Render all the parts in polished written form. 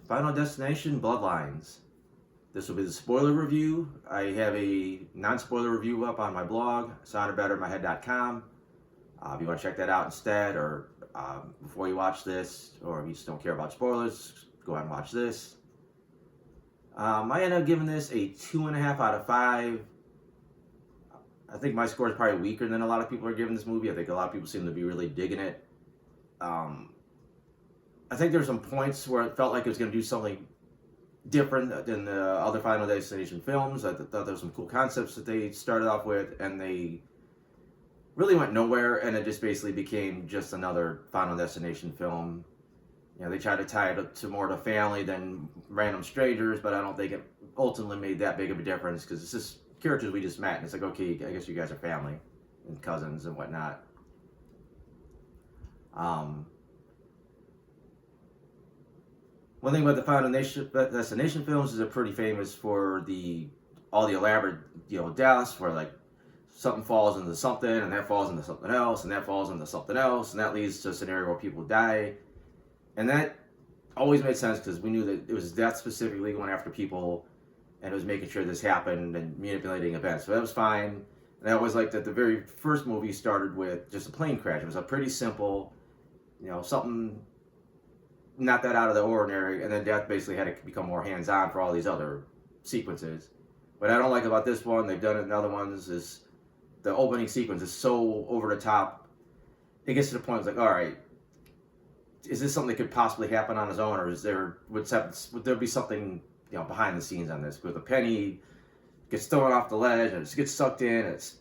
Final Destination Bloodlines. This will be the spoiler review. I have a non-spoiler review up on my blog, soundedbettermyhead.com. If you want to check that out instead, or before you watch this, or if you just don't care about spoilers, go ahead and watch this. I ended up giving this a 2.5 out of 5. I think my score is probably weaker than a lot of people are giving this movie. I think a lot of people seem to be really digging it. I think there's some points where it felt like it was going to do something different than the other Final Destination films. I thought there were some cool concepts that they started off with, and they really went nowhere, and it just basically became just another Final Destination film. You know, they tried to tie it to more to family than random strangers, but I don't think it ultimately made that big of a difference, because it's just characters we just met, and it's like, okay, I guess you guys are family and cousins and whatnot. One thing about the Final Destination films is they're pretty famous for all the elaborate, deaths where like something falls into something, and that falls into something else, and that falls into something else, and that leads to a scenario where people die. And that always made sense because we knew that it was death specifically going after people, and it was making sure this happened and manipulating events. So that was fine. And I always liked that the very first movie started with just a plane crash. It was a pretty simple, something not that out of the ordinary, and then death basically had to become more hands-on for all these other sequences. What I don't like about this one, they've done it in other ones, is the opening sequence is so over the top. It gets to the point, it's like, all right, is this something that could possibly happen on its own, or would there be something behind the scenes on this? With a penny gets thrown off the ledge and it gets sucked in, and it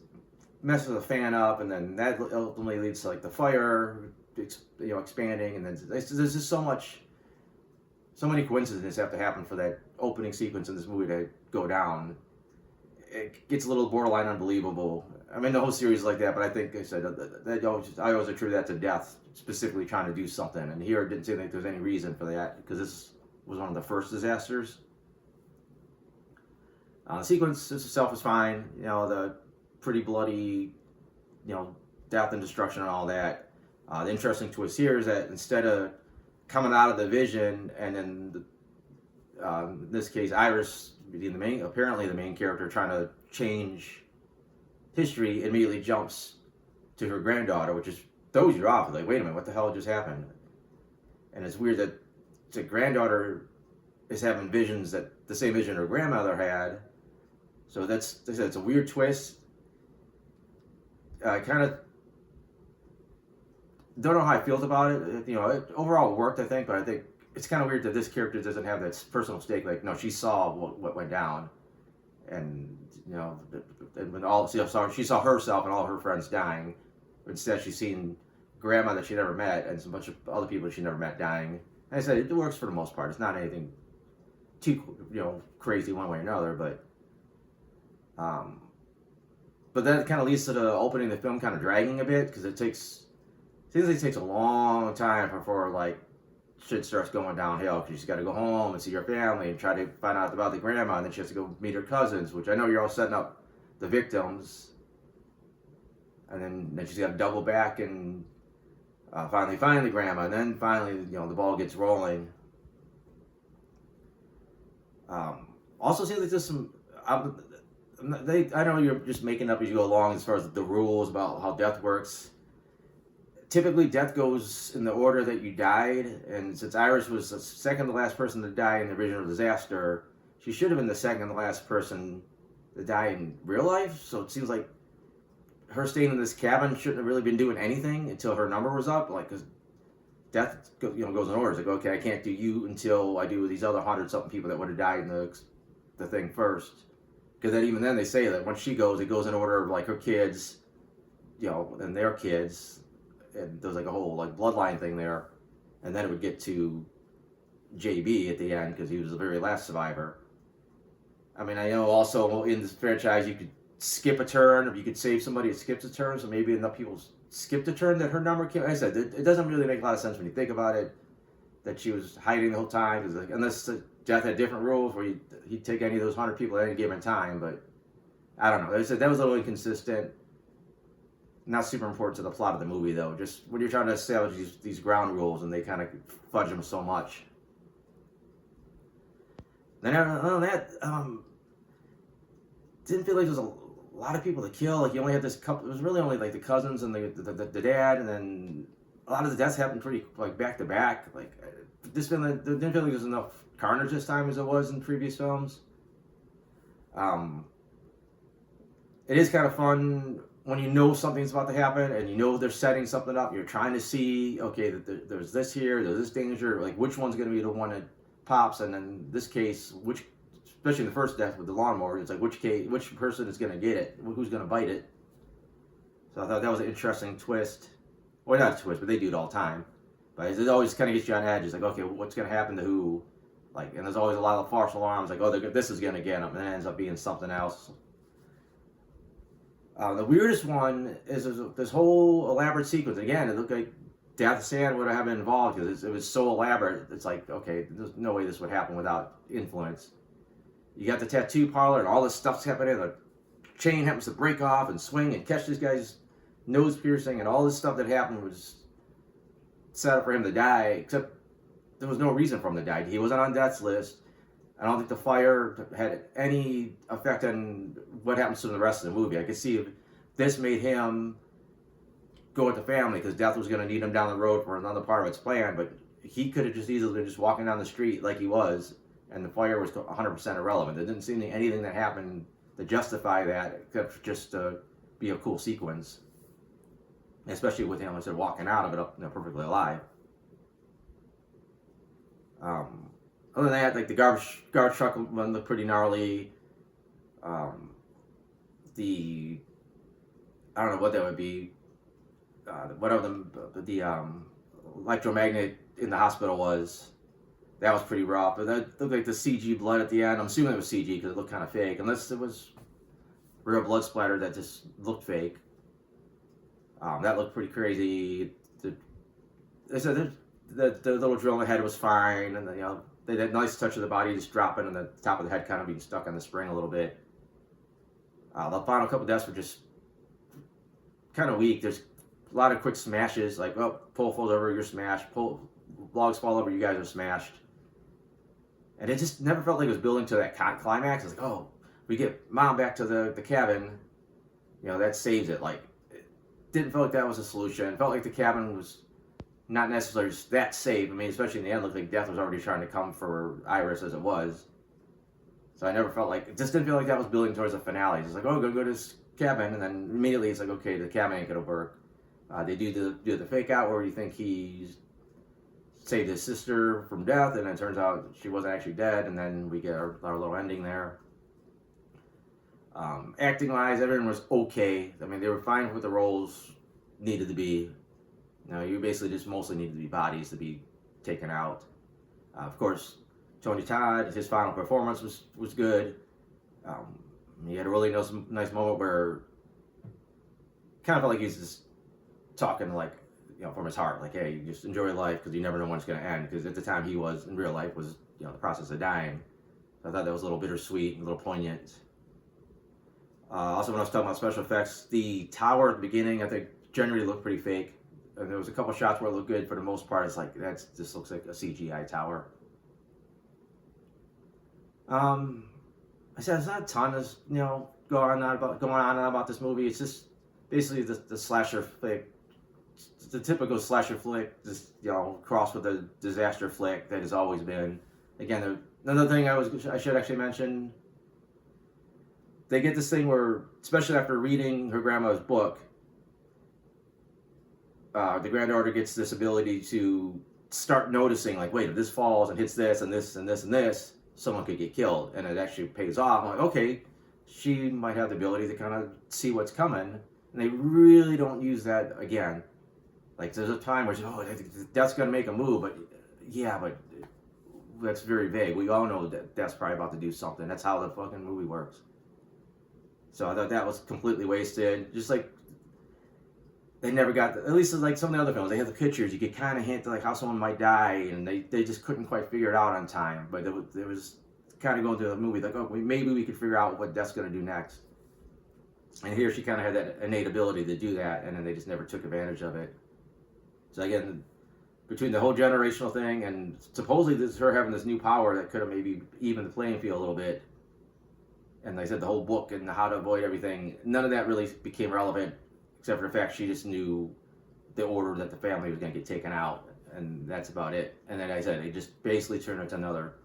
messes the fan up, and then that ultimately leads to like the fire expanding, and then there's just so many coincidences have to happen for that opening sequence in this movie to go down. It gets a little borderline unbelievable. I mean, the whole series is like that, but I think I said I always attribute that to death, specifically trying to do something. And here it didn't seem like there's any reason for that, because this was one of the first disasters. The sequence itself is fine. The pretty bloody, death and destruction and all that. The interesting twist here is that instead of coming out of the vision, and then in this case Iris being apparently the main character trying to change history, immediately jumps to her granddaughter, which just throws you off. Like, wait a minute, what the hell just happened? And it's weird that the granddaughter is having visions that the same vision her grandmother had. So it's a weird twist. Kind of don't know how I feel about it. It overall worked, I think, but I think it's kind of weird that this character doesn't have that personal stake. Like, no, she saw what went down, and when she saw herself and all her friends dying. Instead, she's seen grandma that she never met and a bunch of other people she never met dying. And I said it works for the most part. It's not anything too crazy one way or another, but that kind of leads to the opening of the film kind of dragging a bit, because it seems like it takes a long time before like shit starts going downhill, because she's got to go home and see her family and try to find out about the grandma, and then she has to go meet her cousins, which I know you're all setting up the victims, and then she's got to double back and finally find the grandma, and then finally the ball gets rolling. Also seems like there's some I know you're just making up as you go along as far as the rules about how death works. Typically, death goes in the order that you died, and since Iris was the second to last person to die in the original disaster, she should have been the second to last person to die in real life. So it seems like her staying in this cabin shouldn't have really been doing anything until her number was up. Like, because death goes in order. It's like, okay, I can't do you until I do these other 100-something people that would have died in the thing first. Because even then they say that once she goes, it goes in order of like her kids, and their kids. And there's like a whole like bloodline thing there, and then it would get to JB at the end, because he was the very last survivor. I mean, I know also in this franchise you could skip a turn, if you could save somebody, it skips a turn, so maybe enough people skipped a turn that her number came. Like I said, it doesn't really make a lot of sense when you think about it, that she was hiding the whole time, because like, unless Death had different rules where he'd take any of those 100 people at any given time, but I don't know. Like I said, that was a little inconsistent. Not super important to the plot of the movie, though. Just when you're trying to establish these ground rules, and they kind of fudge them so much. And other than that, didn't feel like there was a lot of people to kill. Like you only had this couple. It was really only like the cousins and the dad, and then a lot of the deaths happened pretty like back to back. Like this film, didn't feel like there was enough carnage this time as there was in previous films. It is kind of fun when you know something's about to happen and you know they're setting something up. You're trying to see, okay, there's this here, there's this danger. Like which one's going to be the one that pops, and then in this case, which, especially in the first death with the lawnmower, it's like which person is going to get it, who's going to bite it. So I thought that was an interesting twist. Well, not a twist, but they do it all the time. But it always kind of gets you on edge. It's like, okay, what's going to happen to who? Like, and there's always a lot of false alarms. Like, oh, this is going to get them, and it ends up being something else. The weirdest one is this whole elaborate sequence. Again, it looked like Death Sand would have been involved because it was so elaborate. It's like, okay, there's no way this would happen without influence. You got the tattoo parlor and all this stuff's happening. The chain happens to break off and swing and catch this guy's nose piercing, and all this stuff that happened was set up for him to die, except there was no reason for him to die. He wasn't on death's list. I don't think the fire had any effect on what happens to the rest of the movie. I could see if this made him go with the family because death was going to need him down the road for another part of its plan, but he could have just easily been just walking down the street like he was, and the fire was 100% irrelevant. There didn't seem to be anything that happened to justify that except just to be a cool sequence, especially with him instead of walking out of it perfectly alive. Other than that, like the garbage truck one looked pretty gnarly. I don't know what that would be. Whatever the electromagnet in the hospital was, that was pretty rough. But that looked like the CG blood at the end. I'm assuming it was CG because it looked kind of fake, unless it was real blood splatter that just looked fake. That looked pretty crazy. They said the little drill in the head was fine, and they had a nice touch of the body just dropping and the top of the head kind of being stuck on the spring a little bit. The final couple deaths were just kind of weak. There's a lot of quick smashes, like, oh, pole falls over, you're smashed. Logs fall over, you guys are smashed. And it just never felt like it was building to that climax. It's like, oh, we get mom back to the cabin, that saves it. Like, it didn't feel like that was a solution. It felt like the cabin was not necessarily that safe. I mean, especially in the end, it looked like death was already trying to come for Iris as it was. So I never felt like, it just didn't feel like that was building towards a finale. It's like, oh, go to this cabin, and then immediately it's like, okay, the cabin ain't gonna work. They do the fake out where you think he saved his sister from death, and then it turns out she wasn't actually dead, and then we get our little ending there. Acting wise, everyone was okay. I mean, they were fine with what the roles needed to be. You basically just mostly needed to be bodies to be taken out. Of course, Tony Todd, his final performance was good. He had a really nice moment where kind of felt like he was just talking like, from his heart, like, hey, just enjoy life because you never know when it's going to end. Because at the time he was in real life was the process of dying. So I thought that was a little bittersweet and a little poignant. Also, when I was talking about special effects, the tower at the beginning I think generally looked pretty fake. And there was a couple shots where it looked good. For the most part, it's like this looks like a CGI tower. I said there's not a ton of going on about this movie. It's just basically the slasher flick, the typical slasher flick, just crossed with a disaster flick that has always been. Again, another thing I should actually mention. They get this thing where, especially after reading her grandma's book, the granddaughter gets this ability to start noticing, like, wait, if this falls and hits this and this and this and this, someone could get killed, and it actually pays off. I'm like, okay, she might have the ability to kind of see what's coming, and they really don't use that again. Like, there's a time where that's going to make a move, but that's very vague. We all know that that's probably about to do something. That's how the fucking movie works. So I thought that was completely wasted. Just like, they never got, at least like some of the other films, they had the pictures, you could kind of hint like how someone might die, and they just couldn't quite figure it out on time. But it was kind of going through the movie, like, oh, maybe we could figure out what Death's going to do next. And here she kind of had that innate ability to do that, and then they just never took advantage of it. So again, between the whole generational thing and supposedly this her having this new power that could have maybe evened the playing field a little bit. And like I said, the whole book and how to avoid everything, none of that really became relevant, except for the fact she just knew the order that the family was going to get taken out, and that's about it. And then, like I said, they just basically turned into another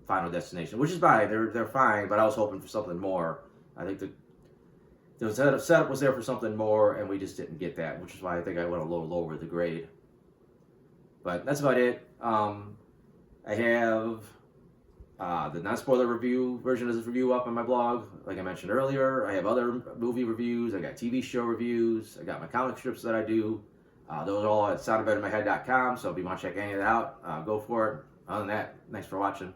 Final Destination, which is fine. They're fine, but I was hoping for something more. I think the setup was there for something more, and we just didn't get that, which is why I think I went a little lower with the grade. But that's about it. I have the non-spoiler review version of this review up on my blog. Like I mentioned earlier, I have other movie reviews. I got TV show reviews. I got my comic strips that I do. Those are all at soundofbettermyhead.com, so if you want to check any of that out, go for it. Other than that, thanks for watching.